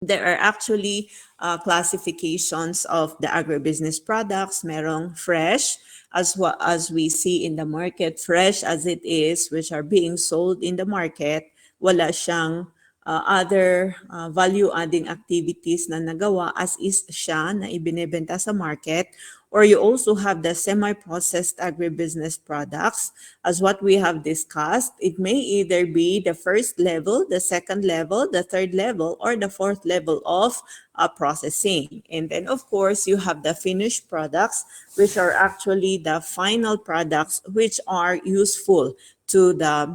there are actually classifications of the agribusiness products. Merong fresh, as well as we see in the market, fresh as it is, which are being sold in the market. Wala siyang other value-adding activities na nagawa as is siya na ibinebenta sa market. Or you also have the semi-processed agribusiness products. As what we have discussed, it may either be the first level, the second level, the third level, or the fourth level of processing. And then, of course, you have the finished products, which are actually the final products which are useful to the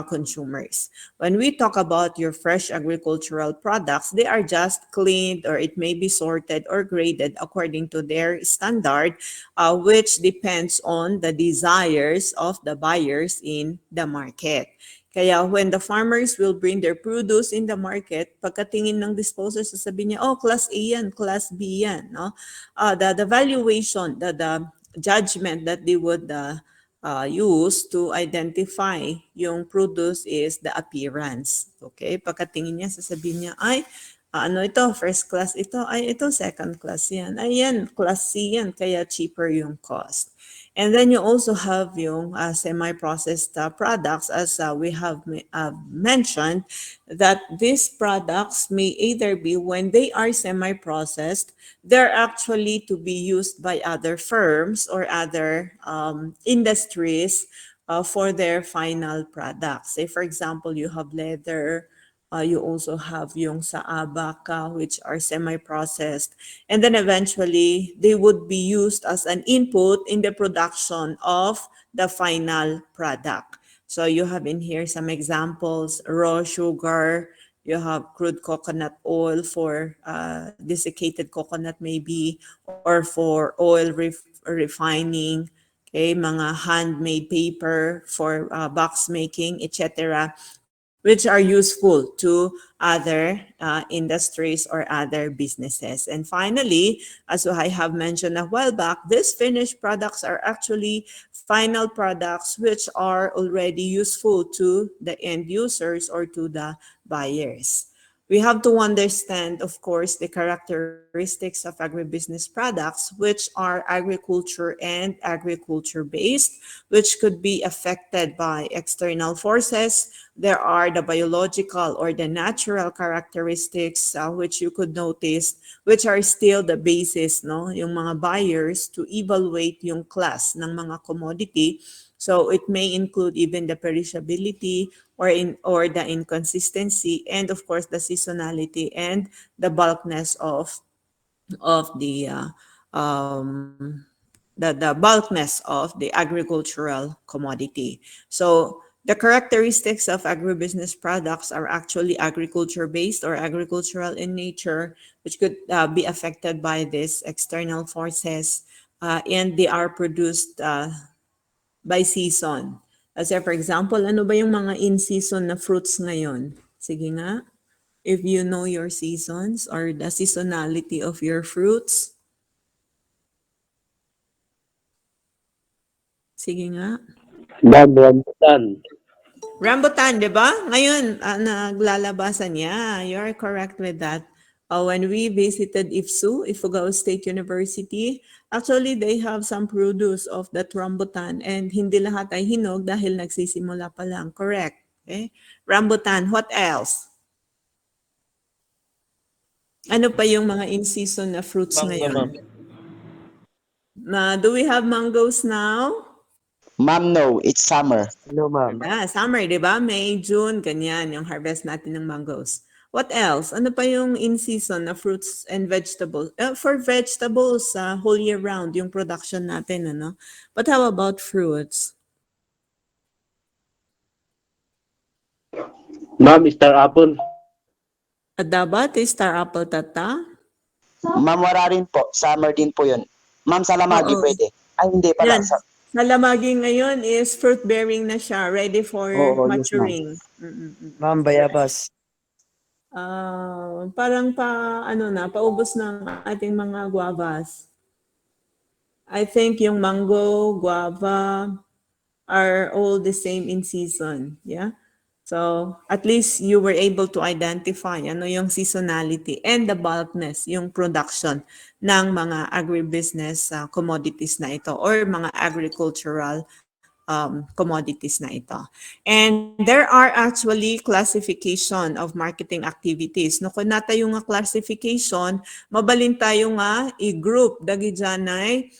consumers. When we talk about your fresh agricultural products, they are just cleaned, or it may be sorted or graded according to their standard, which depends on the desires of the buyers in the market. Kaya when the farmers will bring their produce in the market, pagkatingin ng disposer, sasabihin niya, oh, class A yan, class B yan. No? The valuation, the judgment that they would use to identify yung produce is the appearance. Okay? Pagkatingin niya, sasabihin niya, ay, ano ito, first class ito, ay ito, second class yan. Ay yan, class C yan, kaya cheaper yung cost. And then you also have yung semi-processed products, as we have mentioned, that these products may either be, when they are semi-processed, they're actually to be used by other firms or other industries for their final products. Say, for example, you have leather, you also have yung sa abaca, which are semi-processed. And then eventually, they would be used as an input in the production of the final product. So you have in here some examples: raw sugar, you have crude coconut oil for desiccated coconut maybe, or for oil refining, okay, mga handmade paper for box making, etc., which are useful to other industries or other businesses. And finally, as I have mentioned a while back, these finished products are actually final products which are already useful to the end users or to the buyers. We have to understand, of course, the characteristics of agribusiness products, which are agriculture and agriculture-based, which could be affected by external forces. There are the biological or the natural characteristics, which you could notice, which are still the basis, no, yung mga buyers to evaluate yung class ng mga commodity. So it may include even the perishability or the inconsistency, and of course the seasonality and the bulkness of the bulkness of the agricultural commodity. So the characteristics of agribusiness products are actually agriculture-based or agricultural in nature, which could be affected by these external forces, and they are produced by season. Kasi for example, ano ba yung mga in-season na fruits ngayon? Sige nga, if you know your seasons or the seasonality of your fruits. Sige nga. Rambutan. Rambutan, di ba? Ngayon, naglalabasan niya. You are correct with that. When we visited Ifugao State University, actually they have some produce of that rambutan, and hindi lahat ay hinog dahil nagsisimula pa lang. Correct. Okay? Rambutan, what else? Ano pa yung mga in-season na fruits Mango, ma'am. ngayon? Do we have mangoes now? Ma'am, no, it's summer. No, ma'am. Summer, di ba? May, June, ganyan, yung harvest natin ng mangoes. What else? Ano pa yung in-season na fruits and vegetables? For vegetables, whole year round, yung production natin, ano? But how about fruits? Ma'am, Star Apple. Dapat, star apple tata? Ma'am, wala rin po. Summer din po yun. Ma'am, salamagi Oo. pwede. Ay, hindi pala. Yan. Salamagi ngayon is fruit bearing na siya, ready for Oo, yes, ma'am. maturing. Ma'am, bayabas. Parang paubos ng ating mga guavas. I think yung mango, guava are all the same in season. Yeah. So, at least you were able to identify ano yung seasonality and the bulkness, yung production ng mga agribusiness commodities na ito or mga agricultural commodities na ito. And there are actually classification of marketing activities. No, kung nata yung nga classification, mabalin tayo nga i-group dagi dyanay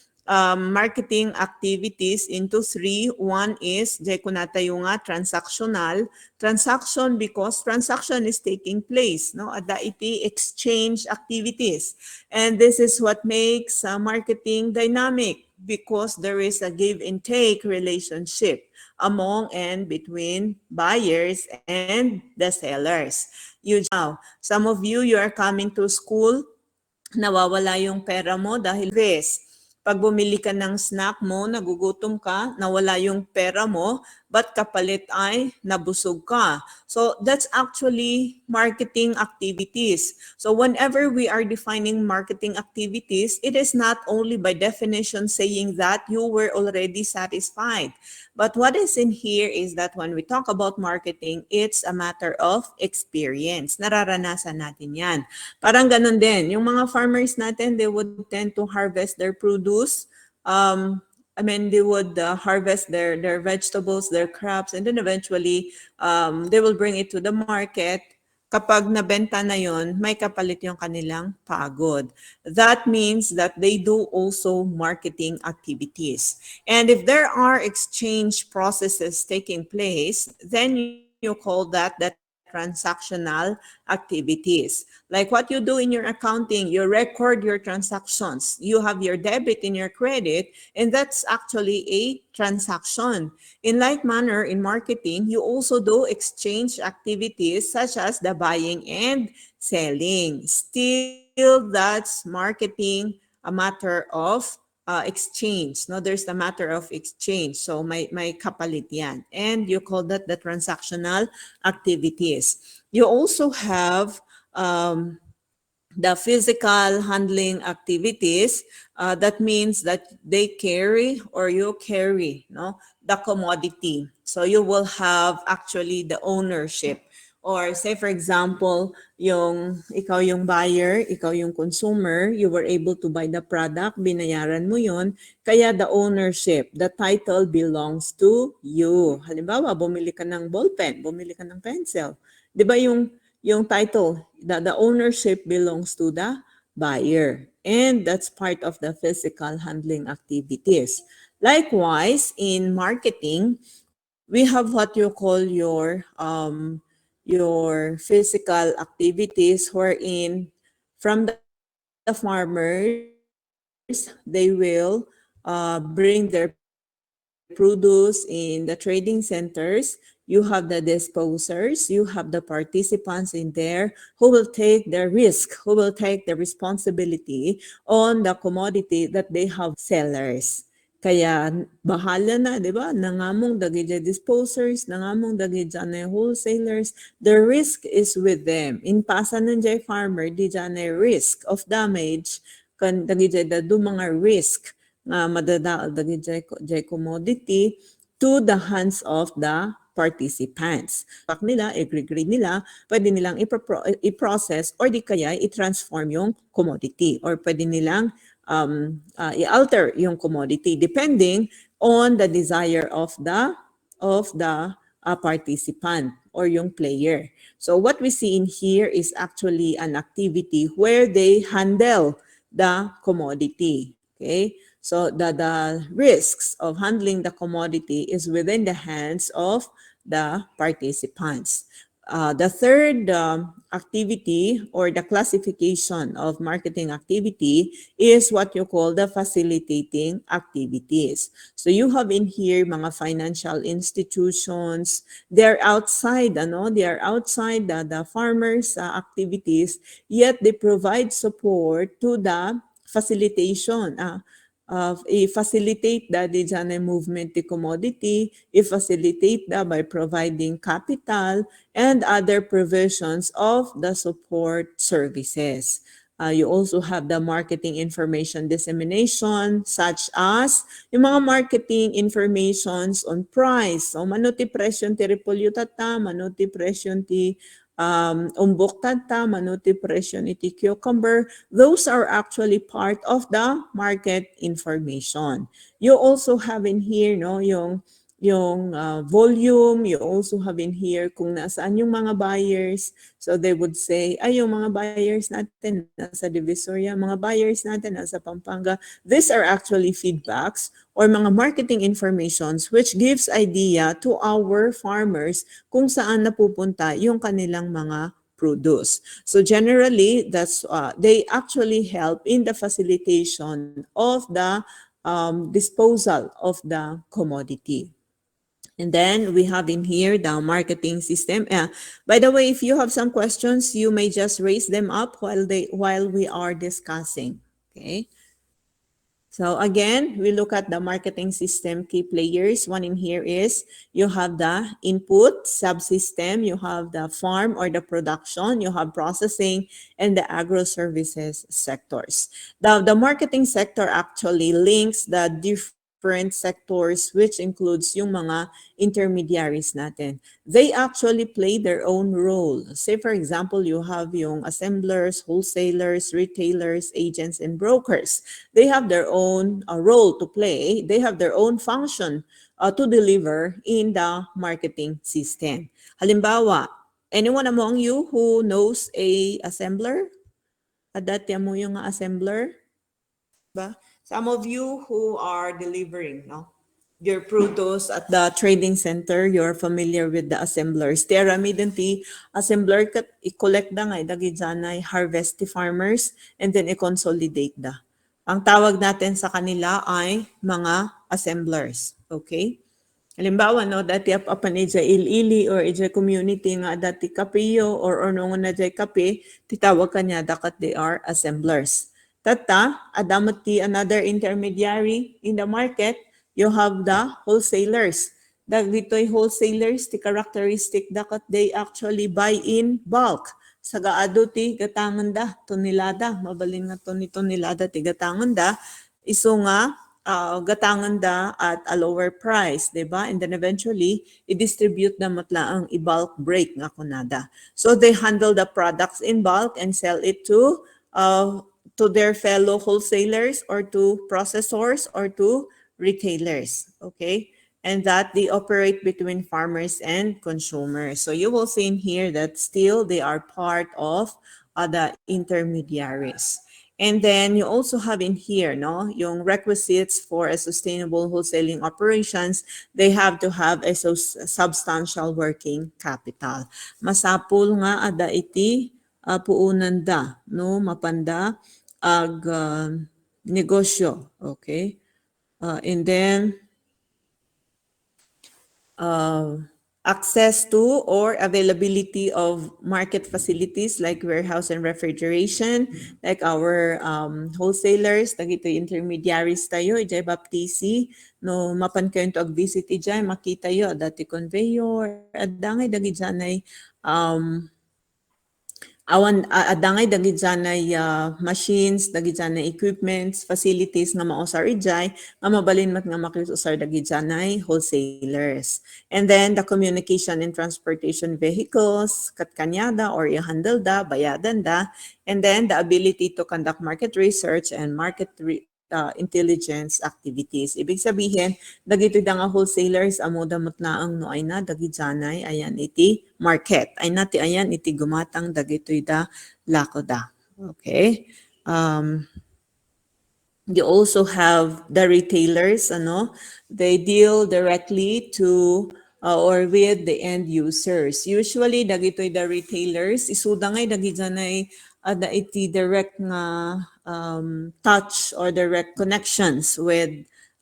marketing activities into three. One is, jay ko nata yung nga transactional. Transaction because transaction is taking place, no? At the iti exchange activities. And this is what makes marketing dynamic because there is a give and take relationship among and between buyers and the sellers. You now, some of you are coming to school, nawawala yung pera mo dahil risk. Pag bumili ka ng snack mo, nagugutom ka, nawala yung pera mo, but kapalit ay nabusog ka. So that's actually marketing activities. So whenever we are defining marketing activities, it is not only by definition saying that you were already satisfied. But what is in here is that when we talk about marketing, it's a matter of experience. Nararanasan natin yan. Parang ganun din. Yung mga farmers natin, they would tend to harvest their produce. They would harvest their vegetables, their crops, and then eventually they will bring it to the market. Kapag nabenta na yon, may kapalit yung kanilang pagod. That means that they do also marketing activities. And if there are exchange processes taking place, then you call that the transactional activities. Like what you do in your accounting, you record your transactions. You have your debit and your credit, and that's actually a transaction. In like manner, in marketing, you also do exchange activities such as the buying and selling. Still, that's marketing a matter of exchange. No, there's a matter of exchange. So may kapalit yan. And you call that the transactional activities. You also have the physical handling activities. That means that they carry or you carry, no, the commodity. So you will have actually the ownership. Or say for example, ikaw yung buyer, ikaw yung consumer, you were able to buy the product, binayaran mo yon, kaya the ownership, the title belongs to you. Halimbawa, bumili ka ng ballpen, bumili ka ng pencil. 'Di ba yung title, the ownership belongs to the buyer. And that's part of the physical handling activities. Likewise, in marketing, we have what you call your physical activities wherein from the farmers, they will bring their produce in the trading centers. You have the disposers, you have the participants in there who will take the risk, who will take the responsibility on the commodity that they have sold to the sellers. Kaya bahala na, di ba? Nangamong dagi dyan disposers, nangamong dagi dyan na wholesalers. The risk is with them. In pasa ng jay farmer, di dyan na risk of damage, kan dagi dyan da do mga risk nga madadaal dagi jay commodity to the hands of the participants. Pak nila, i-grade nila, pwede nilang i-process or di kaya i-transform yung commodity or pwede nilang i-alter yung commodity depending on the desire of the participant or yung player. So what we see in here is actually an activity where they handle the commodity. Okay, so the risks of handling the commodity is within the hands of the participants. The third activity or the classification of marketing activity is what you call the facilitating activities. So you have in here mga financial institutions. They're outside, they are outside the farmers' activities, yet they provide support to the facilitation. I-facilitate da di dyan ang movement the commodity, i-facilitate da by providing capital and other provisions of the support services. You also have the marketing information dissemination such as yung mga marketing informations on price. So, mano ti presyon ti repolyo tata, mano ti presyon ti umbok tata, mano ti presyon iti cucumber. Those are actually part of the market information. You also have in here, no, yung volume, you also have in here kung nasaan yung mga buyers. So they would say, ay, yung mga buyers natin nasa Divisoria, mga buyers natin nasa Pampanga. These are actually feedbacks or mga marketing informations which gives idea to our farmers kung saan napupunta yung kanilang mga produce. So generally, they actually help in the facilitation of the disposal of the commodity. And then we have in here the marketing system. By the way, if you have some questions, you may just raise them up while we are discussing. Okay. So again, we look at the marketing system key players. One in here is you have the input subsystem, you have the farm or the production, you have processing, and the agro services sectors. The marketing sector actually links the different sectors, which includes yung mga intermediaries natin. They actually play their own role. Say for example, you have yung assemblers, wholesalers, retailers, agents, and brokers. They have their own role to play. They have their own function to deliver in the marketing system. Halimbawa, anyone among you who knows a assembler? Dati mo yung assembler? Ba? Some of you who are delivering, no? Your produce at the trading center, you're familiar with the assemblers. Tera mi din ti assembler kat i-collect da nga, dagi dyanay harvest ti farmers and then i-consolidate da. Ang tawag natin sa kanila ay mga assemblers. Okay? Halimbawa, no, dati apan ija ilili or ija community nga dati kapiyo or ono nga na jay kape, titawag kanya dakat they are assemblers. Tata, adamat ti another intermediary in the market, you have the wholesalers. Dagitoy wholesalers, ti characteristic dakat they actually buy in bulk. Sagaado ti gatangan da, tonelada, mabalin nga to ni tonelada ti gatangan da, iso nga gatangan da at a lower price, diba? And then eventually, i-distribute na matlaang i-bulk break nga kunada. So they handle the products in bulk and sell it to their fellow wholesalers or to processors or to retailers, okay? And that they operate between farmers and consumers. So you will see in here that still they are part of the intermediaries. And then you also have in here, no, yung requisites for a sustainable wholesaling operations, they have to have a substantial working capital. Masapul nga ada iti puunan da, no, mapanda ag negosyo, okay? And then access to or availability of market facilities like warehouse and refrigeration, like our wholesalers, dagito intermediaries tayo, ijay baptisi, no mapan kayo to ag-visit ijay, makita yo, dati conveyor, adangay dagi dyanay adangay dagi dyanay machines, dagi dyanay equipments, facilities nga mausar ijay, nga mabalin mat nga makiusar dagi dyanay wholesalers. And then the communication and transportation vehicles, kat kanyada or i-handle da, bayadan da, and then the ability to conduct market research and market intelligence activities. Ibig sabihin, dagito da nga wholesalers, amo damot na ang noay na, dagi dyanay, ayan iti market. Ay nati ayan iti gumatang dagito da lako da. Okay? You also have the retailers, ano, they deal directly to or with the end users. Usually, dagitoy the retailers, isuda ngay dagi dyanay ada iti direct nga touch or direct connections with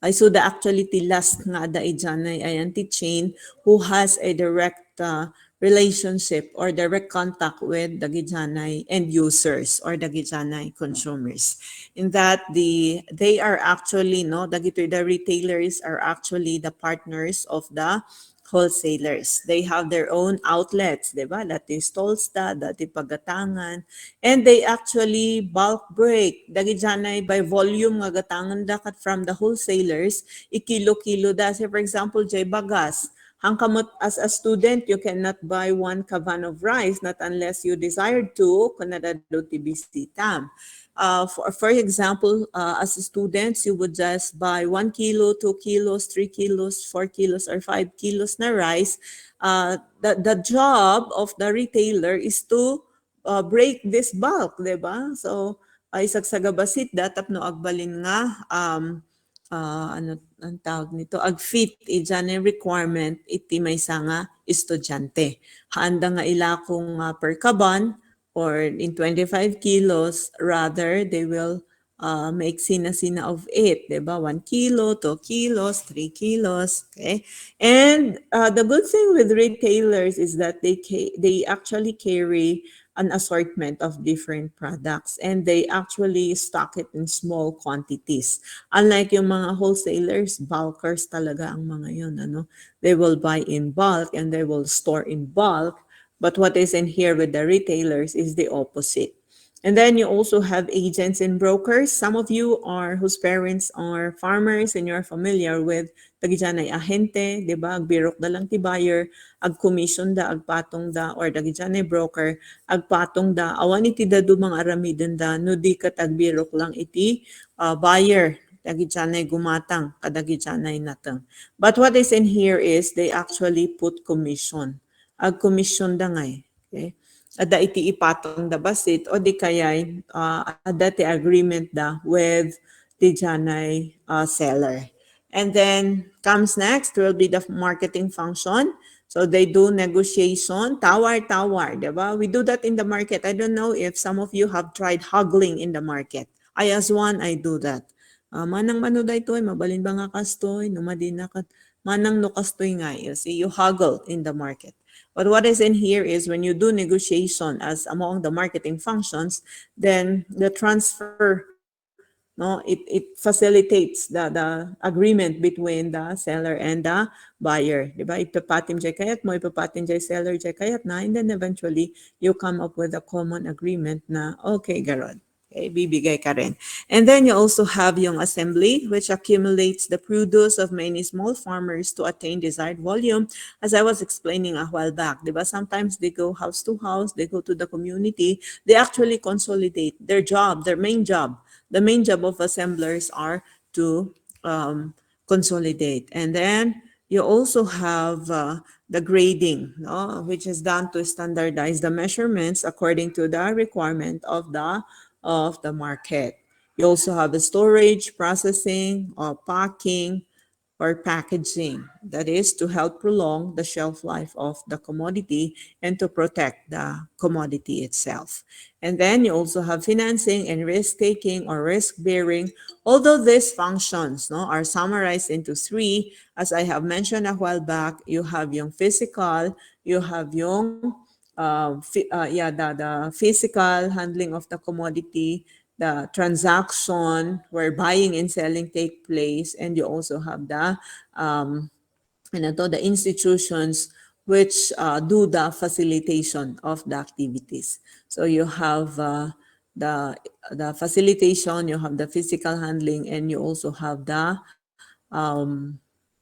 isuda actually ti last nga ada dyanay ayan ti chain who has a direct relationship or direct contact with dagi dyanay end users or dagi dyanay consumers. In that they are actually, no, dagitoy the retailers are actually the partners of the wholesalers. They have their own outlets, di ba? Dati Stolsta, dati Pagatangan. And they actually bulk break. Dagi dyanay by volume nga gatangan dakat from the wholesalers, ikilo-kilo da. Say for example, Jay Bagas, hangkamot as a student, you cannot buy one kavan of rice, not unless you desire to, kunadado tibisitam. For example, as students, you would just buy 1 kilo, 2 kilos, 3 kilos, 4 kilos, or 5 kilos na rice. The job of the retailer is to break this bulk, di ba? So, ay sagsagabasit datap no agbalin nga ano ang tawag nito agfit ijan requirement iti maysa nga estudyante. Handa nga ila kung per kaban or in 25 kilos, rather they will make sina-sina of it, di ba? 1 kilo, 2 kilos, 3 kilos, okay? And the good thing with retailers is that they actually carry an assortment of different products and they actually stock it in small quantities. Unlike yung mga wholesalers, bulkers talaga ang mga yun, ano? They will buy in bulk and they will store in bulk. But what is in here with the retailers is the opposite. And then you also have agents and brokers. Some of you are whose parents are farmers and you're familiar with dagiti ay ahente, di ba? Agbirok da lang ti buyer, ag-commission da, agpatong da, or dagiti ay broker, agpatong da. Awan iti dadu mga aramiden da, no di kat agbirok lang iti buyer. Dagiti ay gumatang, kadagiti ay natang. But what is in here is they actually put commission. Ag-commission da ngay. Okay? Ada iti ipatong da basit o di kaya'y ada ti agreement da with the janay seller. And then comes next will be the marketing function. So they do negotiation, tawar, diba? We do that in the market. I don't know if some of you have tried haggling in the market. I as one, I do that. Manang manuday to, mabalin ba nga kastoy, numadin na kat, manang no kastoy nga. You see, you haggle in the market. But what is in here is when you do negotiation as among the marketing functions, then the transfer, no, it facilitates the agreement between the seller and the buyer. Diba? Ipapatim jay kayat mo, ipapatim jay seller jay kayat na, and then eventually you come up with a common agreement na, okay, garod. Okay, bibigay ka rin. And then you also have yung assembly, which accumulates the produce of many small farmers to attain desired volume. As I was explaining a while back, diba? Sometimes they go house to house, they go to the community, they actually consolidate their job, their main job. The main job of assemblers are to consolidate. And then you also have the grading, no, which is done to standardize the measurements according to the requirement of the market. You also have the storage, processing, or packing, or packaging. That is to help prolong the shelf life of the commodity and to protect the commodity itself. And then you also have financing and risk-taking or risk-bearing. Although these functions, no, are summarized into three, as I have mentioned a while back, you have yung physical, you have yung the physical handling of the commodity, the transaction where buying and selling take place, and you also have the institutions which do the facilitation of the activities. So you have the facilitation, you have the physical handling, and you also have the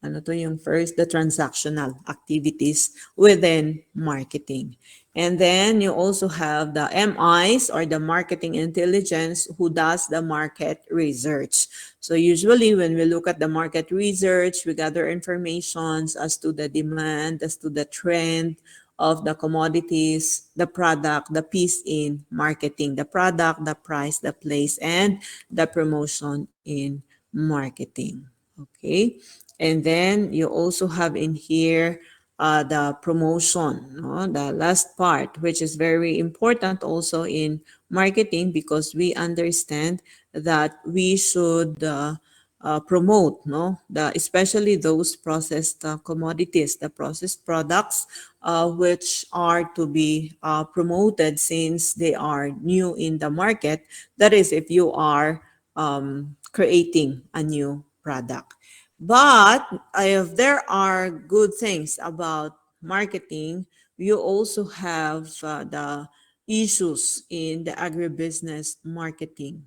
the transactional activities within marketing. And then you also have the MIs or the marketing intelligence who does the market research. So usually when we look at the market research, we gather information as to the demand, as to the trend of the commodities, the product, the piece in marketing, the product, the price, the place, and the promotion in marketing. Okay. And then you also have in here the promotion, no? The last part, which is very important also in marketing because we understand that we should promote, no? Especially those processed commodities, the processed products, which are to be promoted since they are new in the market. That is, if you are creating a new product. But if there are good things about marketing, you also have the issues in the agribusiness marketing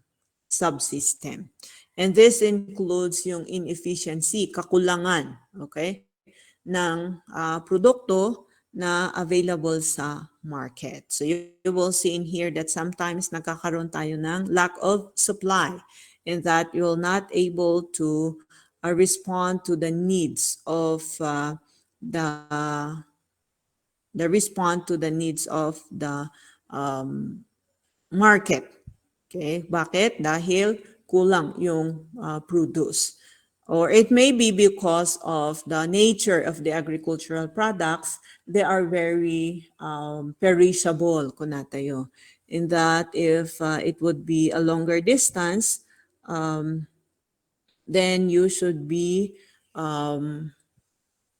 subsystem. And this includes yung inefficiency, kakulangan, okay, ng produkto na available sa market. So you will see in here that sometimes nagkakaroon tayo ng lack of supply and that you will not able to respond to the needs of the respond to the needs of the um, market. Okay, bakit? Dahil kulang yung produce. Or it may be because of the nature of the agricultural products, they are very perishable, kunatayo. In that if it would be a longer distance, um, then you should be um,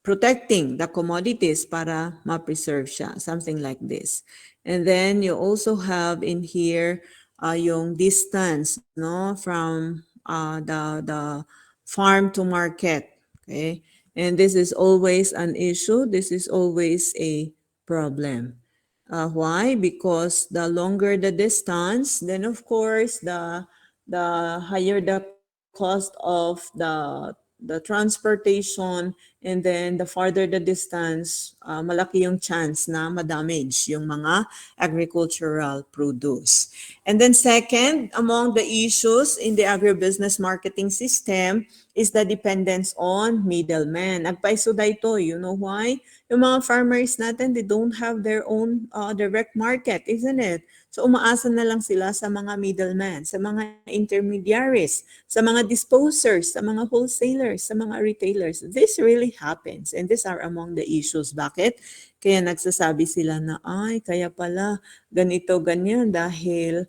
protecting the commodities para ma-preserve siya, something like this. And then you also have in here yung distance no from the farm to market, okay? And this is always an issue. This is always a problem. Why? Because the longer the distance, then of course the higher the cost of the transportation, and then the farther the distance, malaki yung chance na ma-damage yung mga agricultural produce. And then second, among the issues in the agribusiness marketing system is the dependence on middlemen. Nagpaiso ito, you know why? Yung mga farmers natin, they don't have their own direct market, isn't it? So umaasa na lang sila sa mga middlemen, sa mga intermediaries, sa mga disposers, sa mga wholesalers, sa mga retailers. This really happens and these are among the issues. Bakit? Kaya nagsasabi sila na, ay, kaya pala ganito, ganyan dahil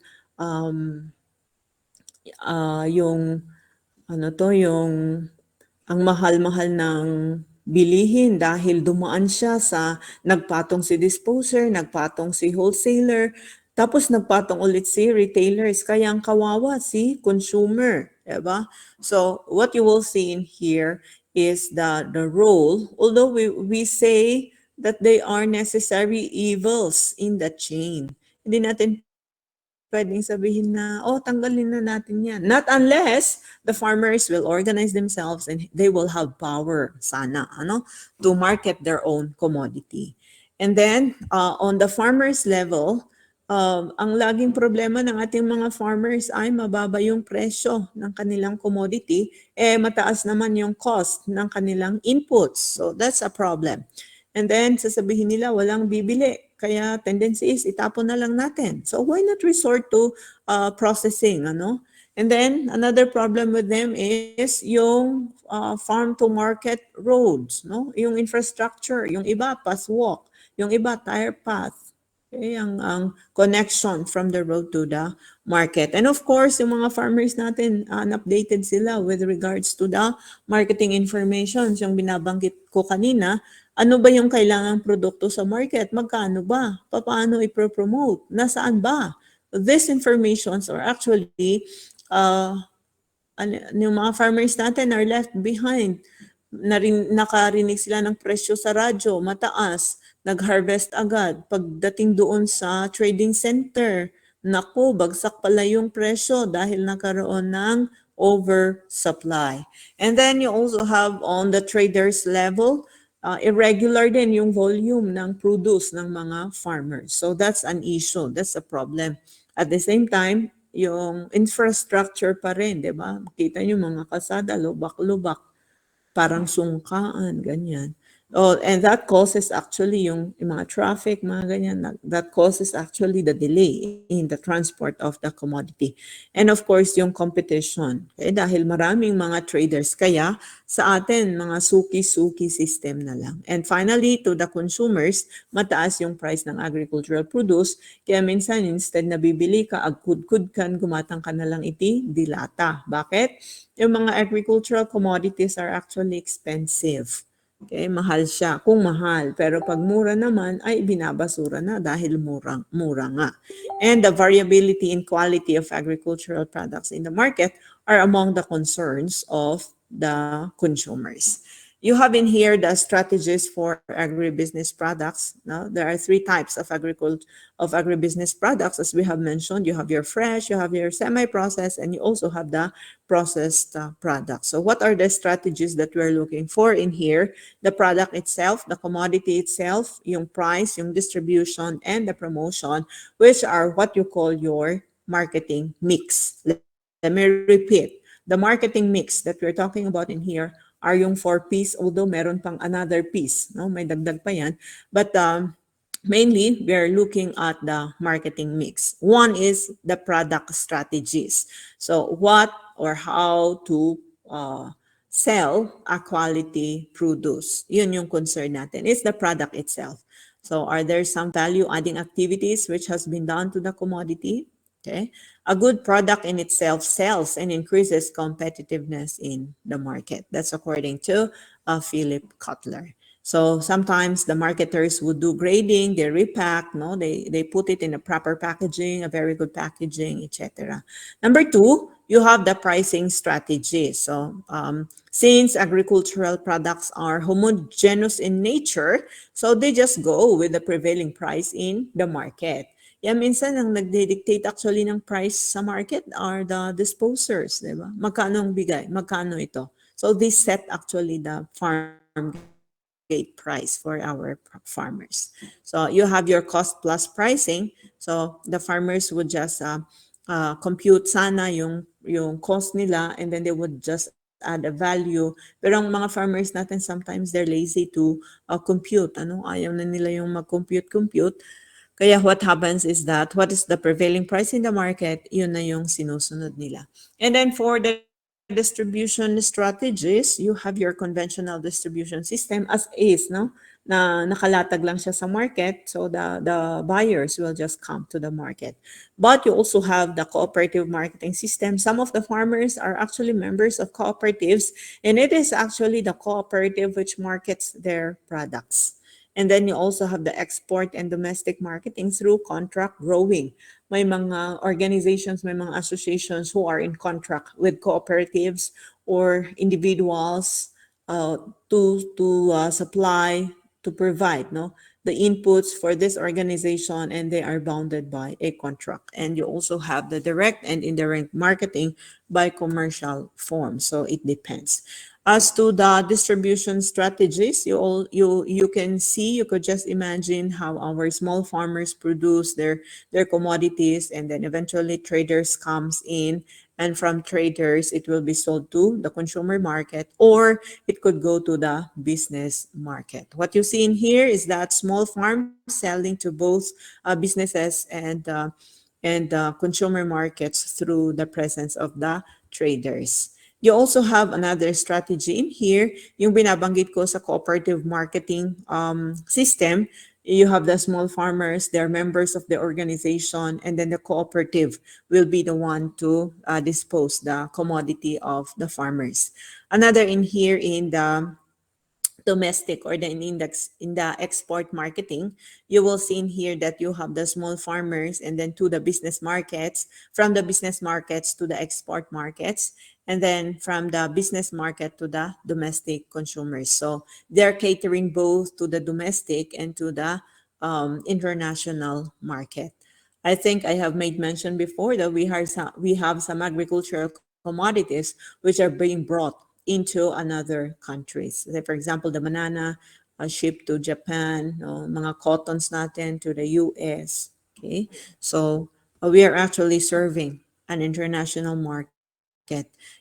yung ano to, yung ang mahal-mahal ng bilihin dahil dumaan siya sa nagpatong si disposer, nagpatong si wholesaler, tapos nagpatong ulit si retailers. Kaya ang kawawa si consumer, diba? So what you will see in here is the role, although we say that they are necessary evils in the chain. Hindi natin pwedeng sabihin na, oh, tanggalin na natin yan. Not unless the farmers will organize themselves and they will have power, sana, to market their own commodity. And then, on the farmers level, ang laging problema ng ating mga farmers ay mababa yung presyo ng kanilang commodity, mataas naman yung cost ng kanilang inputs. So that's a problem. And then sasabihin nila walang bibili. Kaya tendency is itapon na lang natin. So why not resort to processing, ano? And then another problem with them is yung farm to market roads, no? Yung infrastructure, yung iba passwalk, yung iba tire path. Okay, ang connection from the road to the market. And of course, yung mga farmers natin, updated sila with regards to the marketing information. Yung binabanggit ko kanina, ano ba yung kailangang produkto sa market? Magkano ba? Paano i-promote? Nasaan ba? These informations are actually yung mga farmers natin are left behind. Nakarinig sila ng presyo sa radyo, mataas, nag-harvest agad. Pagdating doon sa trading center, naku, bagsak pala yung presyo dahil nagkaroon ng oversupply. And then you also have on the traders level, irregular din yung volume ng produce ng mga farmers. So that's an issue, that's a problem. At the same time, yung infrastructure pa rin, di ba? Makita nyo mga kasada, lubak-lubak, parang sungkaan, ganyan. Oh, and that causes actually yung mga traffic, mga ganyan, that causes actually the delay in the transport of the commodity. And of course, yung competition. Okay? Dahil maraming mga traders, kaya sa atin, mga suki-suki system na lang. And finally, to the consumers, mataas yung price ng agricultural produce, kaya minsan instead na bibili ka, agkud-kud kan, gumatang ka na lang iti, dilata. Bakit? Yung mga agricultural commodities are actually expensive. Okay, mahal siya kung mahal. Pero pag mura naman, ay binabasura na dahil mura nga. And the variability in quality of agricultural products in the market are among the concerns of the consumers. You have in here the strategies for agribusiness products. Now, there are three types of agribusiness products, as we have mentioned. You have your fresh, you have your semi-processed, and you also have the processed products. So, what are the strategies that we're looking for in here? The product itself, the commodity itself, yung price, yung distribution, and the promotion, which are what you call your marketing mix. Let me repeat. The marketing mix that we're talking about in here are yung 4 piece, although meron pang another piece, no? May dagdag pa yan. But mainly, we are looking at the marketing mix. One is the product strategies. So what or how to sell a quality produce. Yun yung concern natin. It's the product itself. So are there some value-adding activities which has been done to the commodity? Okay. A good product in itself sells and increases competitiveness in the market. That's according to Philip Kotler. So sometimes the marketers would do grading, they repack, no, they put it in a proper packaging, a very good packaging, etc. Number two, you have the pricing strategy. So since agricultural products are homogeneous in nature, so they just go with the prevailing price in the market. Yeah, minsan ang nagde-dictate actually ng price sa market are the disposers, di ba? Magkano ang bigay? Magkano ito? So they set actually the farm gate price for our farmers. So you have your cost plus pricing. So the farmers would just compute sana yung cost nila, and then they would just add a value. Pero ang mga farmers natin sometimes they're lazy to compute. Ano? Ayaw na nila yung mag-compute. Kaya what happens is that what is the prevailing price in the market, yun na yung sinusunod nila. And then for the distribution strategies, you have your conventional distribution system as is, no? Na nakalatag lang siya sa market, so the buyers will just come to the market. But you also have the cooperative marketing system. Some of the farmers are actually members of cooperatives, and it is actually the cooperative which markets their products. And then you also have the export and domestic marketing through contract growing. May mga organizations, may mga associations who are in contract with cooperatives or individuals uh, to supply, to provide, no, the inputs for this organization, and they are bounded by a contract. And you also have the direct and indirect marketing by commercial form. So it depends. As to the distribution strategies, you can see, you could just imagine how our small farmers produce their commodities, and then eventually traders comes in, and from traders it will be sold to the consumer market, or it could go to the business market. What you see in here is that small farms selling to both businesses and consumer markets through the presence of the traders. You also have another strategy in here, yung binabanggit ko sa cooperative marketing system. You have the small farmers, they're members of the organization, and then the cooperative will be the one to dispose the commodity of the farmers. Another in here in the domestic or the index in the export marketing, you will see in here that you have the small farmers, and then to the business markets, from the business markets to the export markets, and then from the business market to the domestic consumers. So they're catering both to the domestic and to the international market. I think I have made mention before that we have some agricultural commodities which are being brought into another countries. Like for example, the banana shipped to Japan, no, mga cottons natin to the US. Okay, so we are actually serving an international market.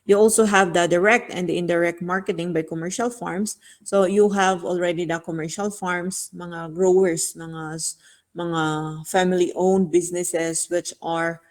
You also have the direct and the indirect marketing by commercial farms. So you have already the commercial farms, mga growers, mga family-owned businesses which are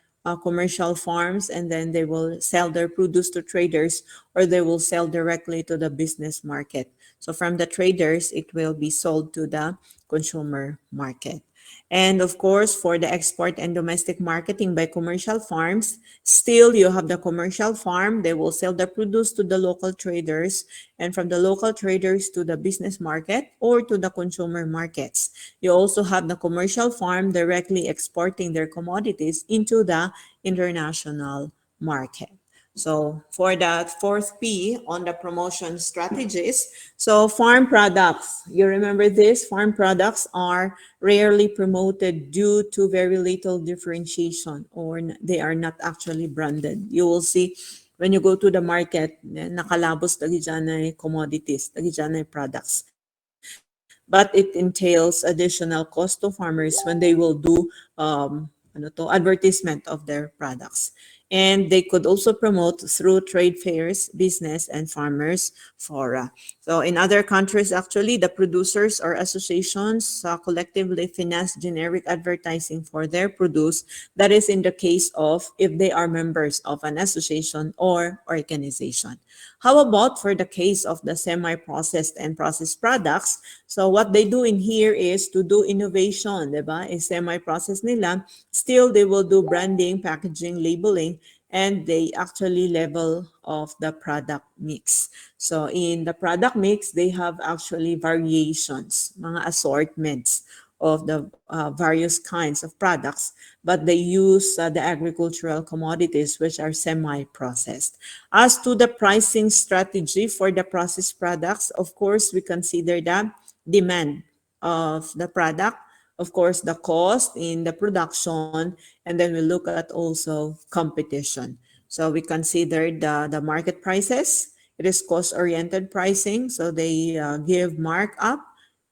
commercial farms, and then they will sell their produce to traders, or they will sell directly to the business market. So from the traders, it will be sold to the consumer market. And of course, for the export and domestic marketing by commercial farms, still you have the commercial farm. They will sell the produce to the local traders, and from the local traders to the business market or to the consumer markets. You also have the commercial farm directly exporting their commodities into the international market. So for the fourth P on the promotion strategies, so farm products, you remember this? Farm products are rarely promoted due to very little differentiation, or they are not actually branded. You will see when you go to the market, nakalabos lagi dyan ay commodities, lagi dyan ay products. But it entails additional cost to farmers when they will do advertisement of their products. And they could also promote through trade fairs, business, and farmers fora. So in other countries, actually, the producers or associations collectively finance generic advertising for their produce. That is in the case of if they are members of an association or organization. How about for the case of the semi-processed and processed products? So what they do in here is to do innovation, diba? Is semi-processed nila. Still, they will do branding, packaging, labeling, and they actually level of the product mix. So in the product mix, they have actually variations, mga assortments of the various kinds of products, but they use the agricultural commodities which are semi-processed. As to the pricing strategy for the processed products, of course, we consider the demand of the product, of course, the cost in the production, and then we look at also competition. So we consider the market prices. It is cost-oriented pricing, so they give markup,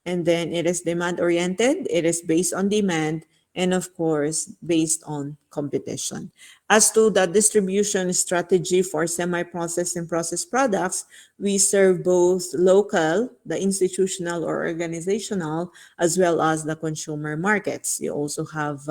and then it is demand-oriented. It is based on demand, and of course, based on competition. As to the distribution strategy for semi-processed and processed products, we serve both local, the institutional or organizational, as well as the consumer markets. You also have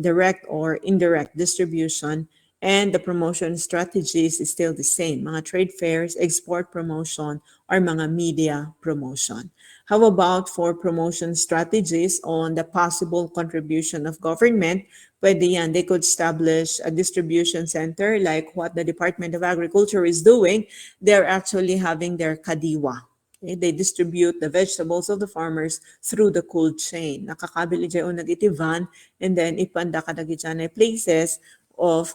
direct or indirect distribution, and the promotion strategies is still the same. Mga trade fairs, export promotion, or mga media promotion. How about for promotion strategies on the possible contribution of government? Pwede yan, they could establish a distribution center like what the Department of Agriculture is doing. They're actually having their kadiwa. Okay? They distribute the vegetables of the farmers through the cold chain. Nakakabili dyan nag-itivan, and then ipanda ka dyan places of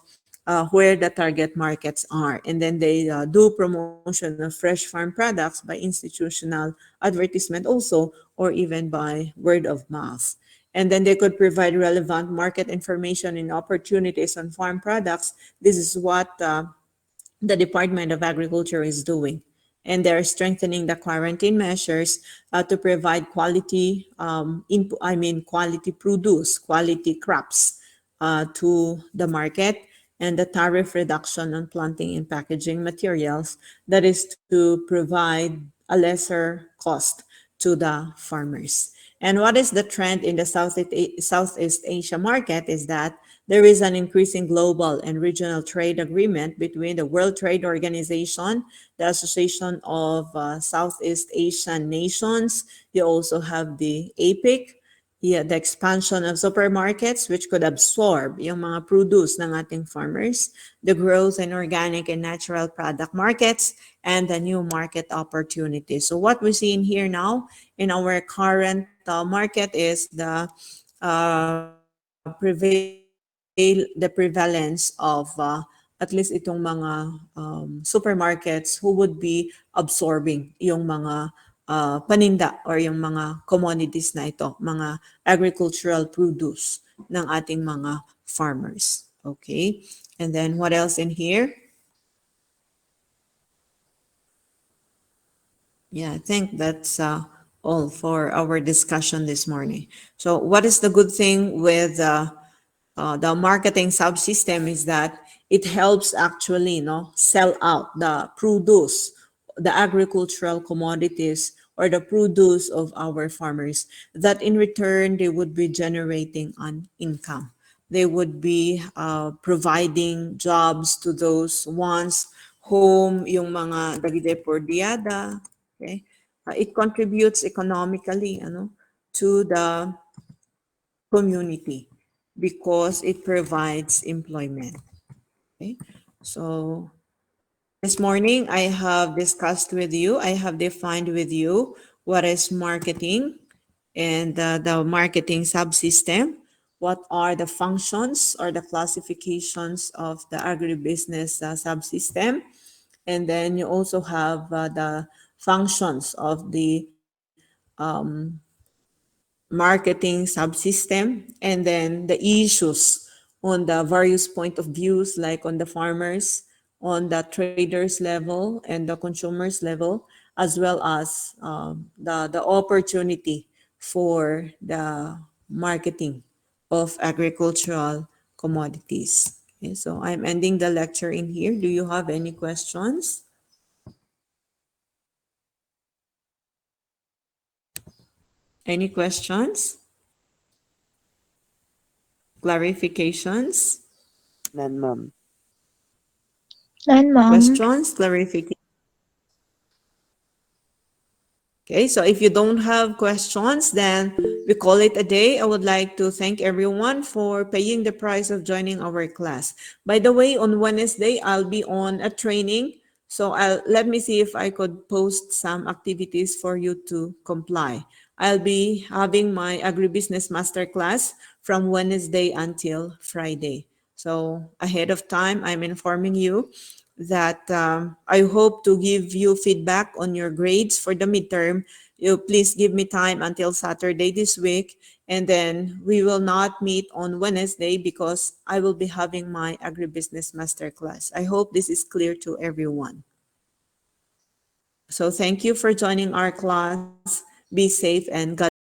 where the target markets are. And then they do promotion of fresh farm products by institutional advertisement also, or even by word of mouth. And then they could provide relevant market information and opportunities on farm products. This is what the Department of Agriculture is doing. And they're strengthening the quarantine measures to provide quality, quality produce, quality crops to the market, and the tariff reduction on planting and packaging materials. That is to provide a lesser cost to the farmers. And what is the trend in the Southeast Asia market is that there is an increasing global and regional trade agreement between the World Trade Organization, the Association of Southeast Asian Nations. You also have the APEC, the expansion of supermarkets which could absorb yung mga produce ng ating farmers, the growth in organic and natural product markets, and the new market opportunities. So what we see in here now in our current market is the prevalence of at least itong mga supermarkets who would be absorbing yung mga paninda or yung mga commodities na ito, mga agricultural produce ng ating mga farmers. Okay? And then what else in here? Yeah, I think that's all for our discussion this morning. So what is the good thing with the marketing subsystem is that it helps actually, sell out the produce, the agricultural commodities or the produce of our farmers, that in return they would be generating an income. They would be providing jobs to those ones whom yung mga dagide por diada, okay? It contributes economically, to the community because it provides employment. Okay, so this morning I have discussed with you, I have defined with you what is marketing and the marketing subsystem. what are the functions or the classifications of the agribusiness subsystem. And then you also have the functions of the marketing subsystem, and then the issues on the various point of views, like on the farmers, on the traders level, and the consumers level, as well as the opportunity for the marketing of agricultural commodities. Okay, so I'm ending the lecture in here. Do you have any questions? Any questions? Clarifications? None, ma'am. None, ma'am. Questions? Clarification? Okay, so if you don't have questions, then we call it a day. I would like to thank everyone for paying the price of joining our class. By the way, on Wednesday, I'll be on a training. So let me see if I could post some activities for you to comply. I'll be having my agribusiness masterclass from Wednesday until Friday. So ahead of time, I'm informing you that I hope to give you feedback on your grades for the midterm. You please give me time until Saturday this week, and then we will not meet on Wednesday because I will be having my agribusiness masterclass. I hope this is clear to everyone. So thank you for joining our class. Be safe and God